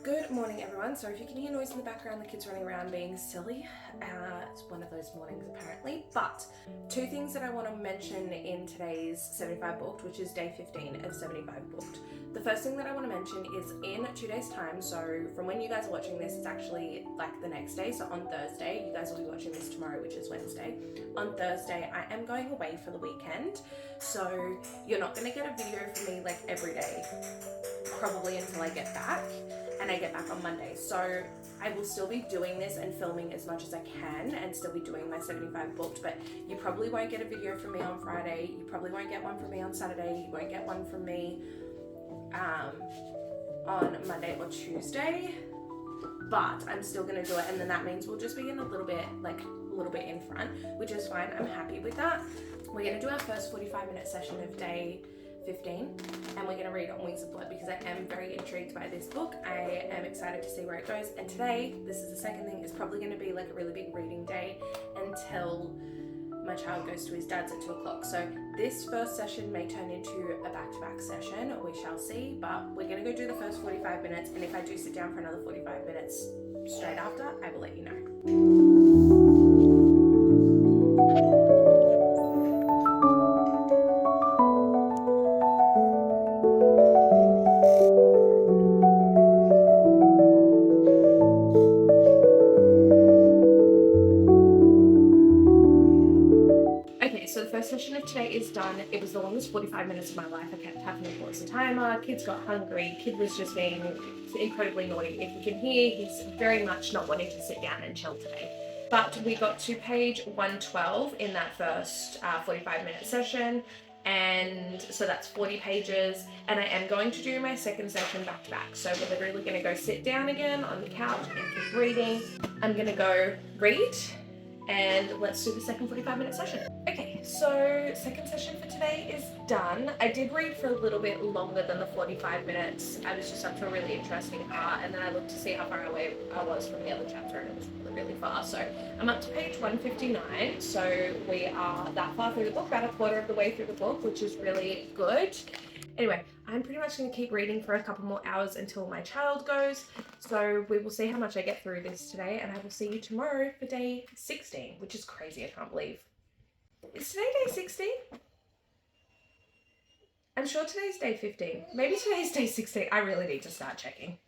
Good morning, everyone. So if you can hear noise in the background, the kids running around being silly. It's one of those mornings apparently. But two things that I want to mention in today's 75 Booked, which is day 15 of 75 Booked. The first thing that I want to mention is in 2 days time, so from when you guys are watching this, it's actually like the next day. So on Thursday, you guys will be watching this tomorrow, which is Wednesday. On Thursday, I am going away for the weekend. So you're not going to get a video from me like every day, probably until I get back. And I get back on Monday. So I will still be doing this and filming as much as I can and still be doing my 75 Booked, but you probably won't get a video from me on Friday. You probably won't get one from me on Saturday. You won't get one from me on Monday or Tuesday, but I'm still gonna do it, and then that means we'll just be in a little bit in front, which is fine. I'm happy with that. We're gonna do our first 45-minute session of day 15, and we're going to read on Wings of Blood because I am very intrigued by this book. I am excited to see where it goes, and today, this is the second thing, is probably going to be like a really big reading day until my child goes to his dad's at 2 o'clock. So this first session may turn into a back-to-back session, we shall see, but we're going to go do the first 45 minutes, and if I do sit down for another 45 minutes straight after, I will let you know. So the first session of today is done. It was the longest 45 minutes of my life. I kept having to pause the timer. Kids got hungry. Kid was just being incredibly naughty. If you can hear, he's very much not wanting to sit down and chill today. But we got to page 112 in that first 45-minute session. And so that's 40 pages. And I am going to do my second session back to back. So we're literally going to go sit down again on the couch and keep reading. I'm going to go read. And let's do the second 45-minute session. Okay, so second session for today is done. I did read for a little bit longer than the 45 minutes. I was just up to a really interesting part, and then I looked to see how far away I was from the other chapter, and it was really far. So I'm up to page 159, so we are that far through the book, about a quarter of the way through the book, which is really good. Anyway, I'm pretty much going to keep reading for a couple more hours until my child goes. So we will see how much I get through this today, and I will see you tomorrow for day 16, which is crazy. I can't believe. Is today day 16? I'm sure today's day 15. Maybe today's day 16. I really need to start checking.